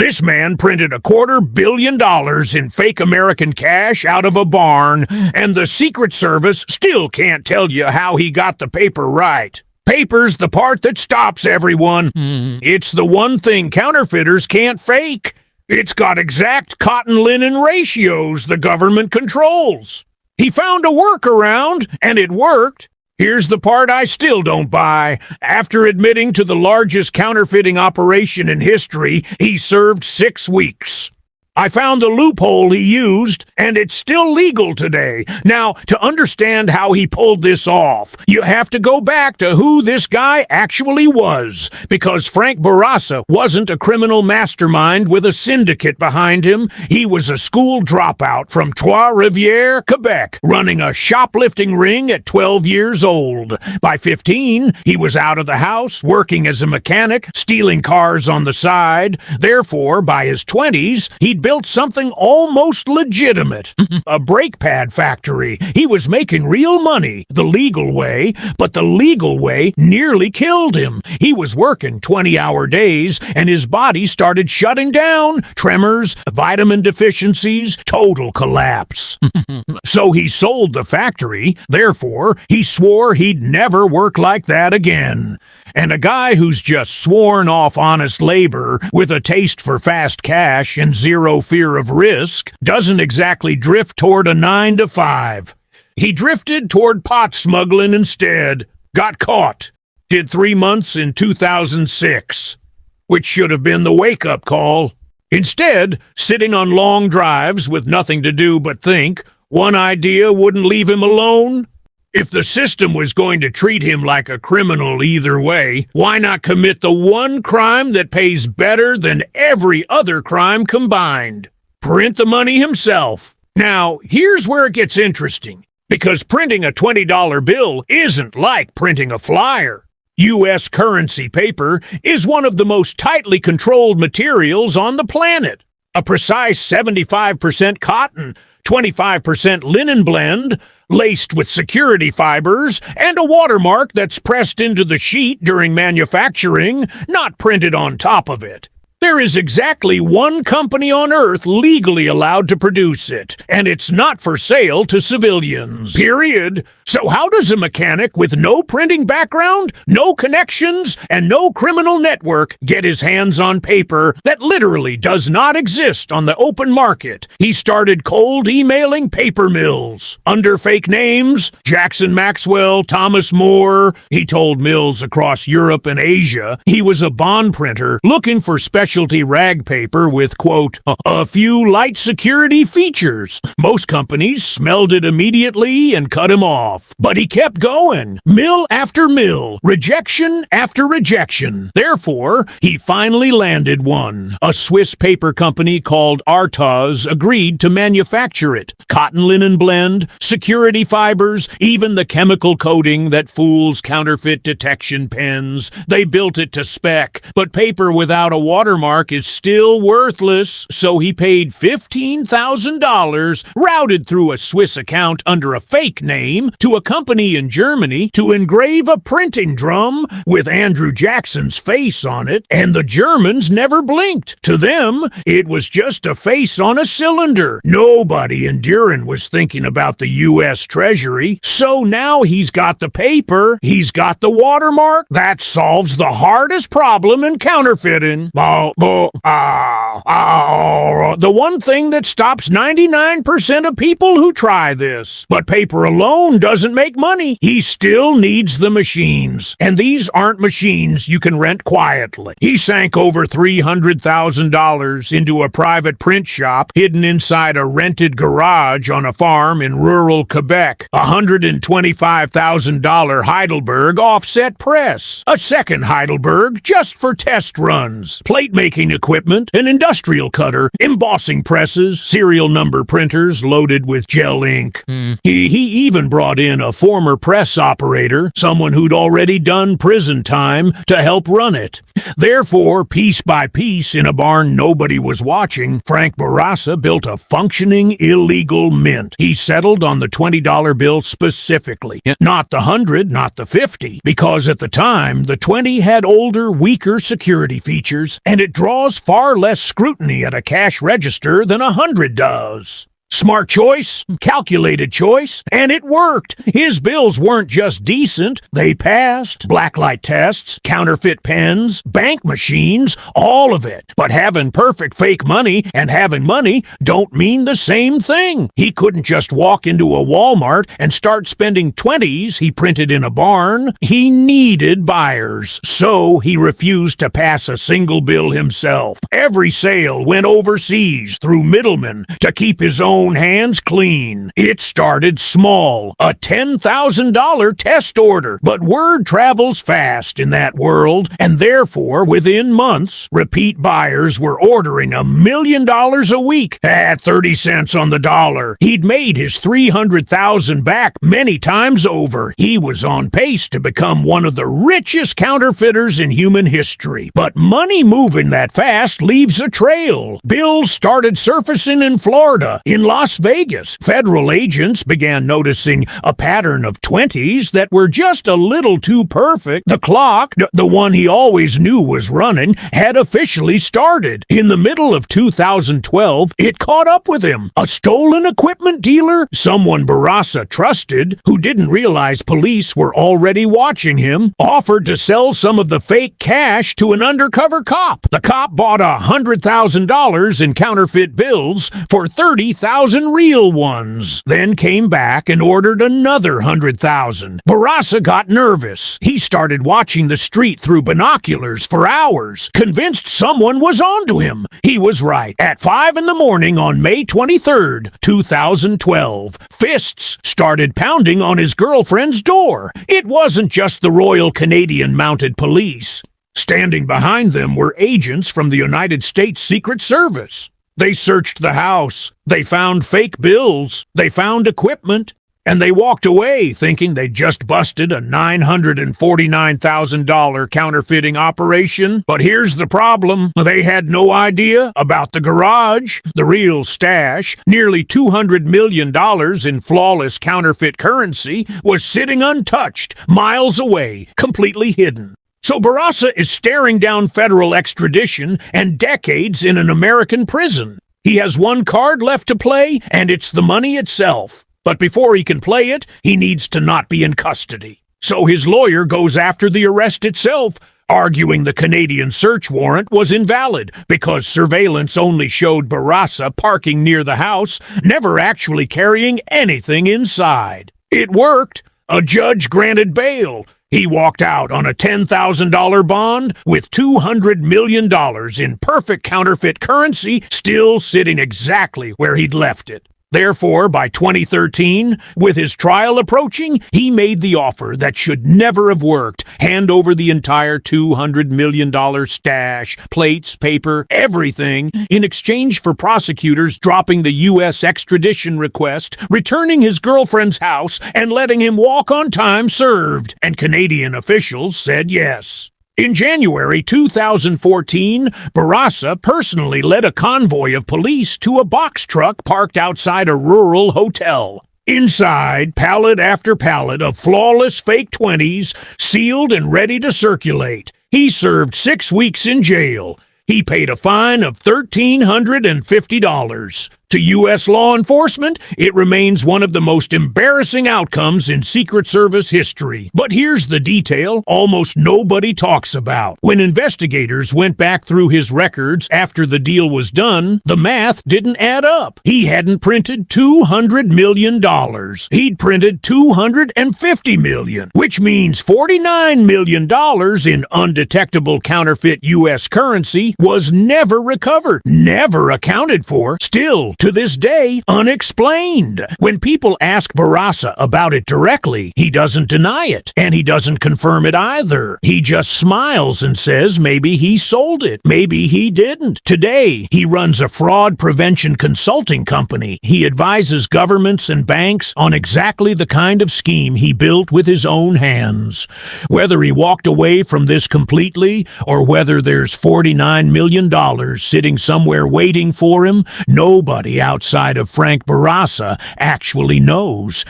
This man printed $250 million in fake American cash out of a barn, and the Secret Service still can't tell you how he got the paper right. Paper's the part that stops everyone. It's the one thing counterfeiters can't fake. It's got exact cotton-linen ratios the government controls. He found a workaround, and it worked. Here's the part I still don't buy. After admitting to the largest counterfeiting operation in history, he served 6 weeks. I found the loophole he used, and it's still legal today. Now, to understand how he pulled this off, you have to go back to who this guy actually was, because Frank Bourassa wasn't a criminal mastermind with a syndicate behind him. He was a school dropout from Trois-Rivières, Quebec, running a shoplifting ring at 12 years old. By 15, he was out of the house, working as a mechanic, stealing cars on the side. Therefore, by his 20s, he'd built something almost legitimate. A brake pad factory. He was making real money, the legal way, but the legal way nearly killed him. He was working 20-hour days, and his body started shutting down. Tremors, vitamin deficiencies, total collapse. So he sold the factory. Therefore, he swore he'd never work like that again. And a guy who's just sworn off honest labor with a taste for fast cash and zero fear of risk doesn't exactly drift toward a 9-to-5. He drifted toward pot smuggling instead. Got caught. Did 3 months in 2006, which should have been the wake-up call. Instead, sitting on long drives with nothing to do but think, one idea wouldn't leave him alone. If the system was going to treat him like a criminal either way, why not commit the one crime that pays better than every other crime combined? Print the money himself. Now, here's where it gets interesting, because printing a $20 bill isn't like printing a flyer. U.S. currency paper is one of the most tightly controlled materials on the planet. A precise 75% cotton, 25% linen blend, laced with security fibers, and a watermark that's pressed into the sheet during manufacturing, not printed on top of it. There is exactly one company on Earth legally allowed to produce it, and it's not for sale to civilians. Period. So how does a mechanic with no printing background, no connections, and no criminal network get his hands on paper that literally does not exist on the open market? He started cold emailing paper mills. Under fake names, Jackson Maxwell, Thomas More. He told mills across Europe and Asia he was a bond printer looking for specialty rag paper with, quote, a few light security features. Most companies smelled it immediately and cut him off. But he kept going, mill after mill, rejection after rejection. Therefore, he finally landed one. A Swiss paper company called Artaz agreed to manufacture it. Cotton linen blend, security fibers, even the chemical coating that fools counterfeit detection pens. They built it to spec, but paper without a watermark is still worthless, so he paid $15,000, routed through a Swiss account under a fake name, to a company in Germany to engrave a printing drum with Andrew Jackson's face on it, and the Germans never blinked. To them, it was just a face on a cylinder. Nobody in Durin was thinking about the U.S. Treasury, so now he's got the paper, he's got the watermark. That solves the hardest problem in counterfeiting. The one thing that stops 99% of people who try this. But paper alone doesn't make money. He still needs the machines. And these aren't machines you can rent quietly. He sank over $300,000 into a private print shop hidden inside a rented garage on a farm in rural Quebec. A $125,000 Heidelberg offset press. A second Heidelberg just for test runs. Plate making equipment, an industrial cutter, embossing presses, serial number printers loaded with gel ink. He even brought in a former press operator, someone who'd already done prison time, to help run it. Therefore, piece by piece, in a barn nobody was watching, Frank Bourassa built a functioning illegal mint. He settled on the $20 bill specifically, not the 100, not the 50, because at the time, the 20 had older, weaker security features, and and it draws far less scrutiny at a cash register than 100 does. Smart choice, calculated choice, and it worked. His bills weren't just decent, they passed. Blacklight tests, counterfeit pens, bank machines, all of it. But having perfect fake money and having money don't mean the same thing. He couldn't just walk into a Walmart and start spending 20s he printed in a barn. He needed buyers, so he refused to pass a single bill himself. Every sale went overseas through middlemen to keep his own hands clean. It started small, a $10,000 test order, but word travels fast in that world, and therefore, within months, repeat buyers were ordering $1 million a week at 30 cents on the dollar. He'd made his $300,000 back many times over. He was on pace to become one of the richest counterfeiters in human history. But money moving that fast leaves a trail. Bills started surfacing in Florida, in Las Vegas. Federal agents began noticing a pattern of 20s that were just a little too perfect. The clock, the one he always knew was running, had officially started. In the middle of 2012, it caught up with him. A stolen equipment dealer, someone Bourassa trusted, who didn't realize police were already watching him, offered to sell some of the fake cash to an undercover cop. The cop bought $100,000 in counterfeit bills for $30,000 real ones, then came back and ordered another $100,000. Bourassa got nervous. He started watching the street through binoculars for hours, convinced someone was onto him. He was right. At 5 in the morning on May 23rd, 2012, fists started pounding on his girlfriend's door. It wasn't just the Royal Canadian Mounted Police. Standing behind them were agents from the United States Secret Service. They searched the house, they found fake bills, they found equipment, and they walked away thinking they'd just busted a $949,000 counterfeiting operation. But here's the problem. They had no idea about the garage, the real stash. Nearly $200 million in flawless counterfeit currency was sitting untouched, miles away, completely hidden. So Bourassa is staring down federal extradition and decades in an American prison. He has one card left to play, and it's the money itself. But before he can play it, he needs to not be in custody. So his lawyer goes after the arrest itself, arguing the Canadian search warrant was invalid because surveillance only showed Bourassa parking near the house, never actually carrying anything inside. It worked. A judge granted bail. He walked out on a $10,000 bond with $200 million in perfect counterfeit currency still sitting exactly where he'd left it. Therefore, by 2013, with his trial approaching, he made the offer that should never have worked. Hand over the entire $200 million stash, plates, paper, everything, in exchange for prosecutors dropping the U.S. extradition request, returning his girlfriend's house, and letting him walk on time served. And Canadian officials said yes. In January 2014, Bourassa personally led a convoy of police to a box truck parked outside a rural hotel. Inside, pallet after pallet of flawless fake 20s, sealed and ready to circulate. He served 6 weeks in jail. He paid a fine of $1,350. To U.S. law enforcement, it remains one of the most embarrassing outcomes in Secret Service history. But here's the detail almost nobody talks about. When investigators went back through his records after the deal was done, the math didn't add up. He hadn't printed $200 million. He'd printed $250 million, which means $49 million in undetectable counterfeit U.S. currency was never recovered, never accounted for. Still, to this day, unexplained. When people ask Bourassa about it directly, he doesn't deny it, and he doesn't confirm it either. He just smiles and says maybe he sold it, maybe he didn't. Today, he runs a fraud prevention consulting company. He advises governments and banks on exactly the kind of scheme he built with his own hands. Whether he walked away from this completely, or whether there's $49 million sitting somewhere waiting for him, nobody outside of Frank Bourassa actually knows.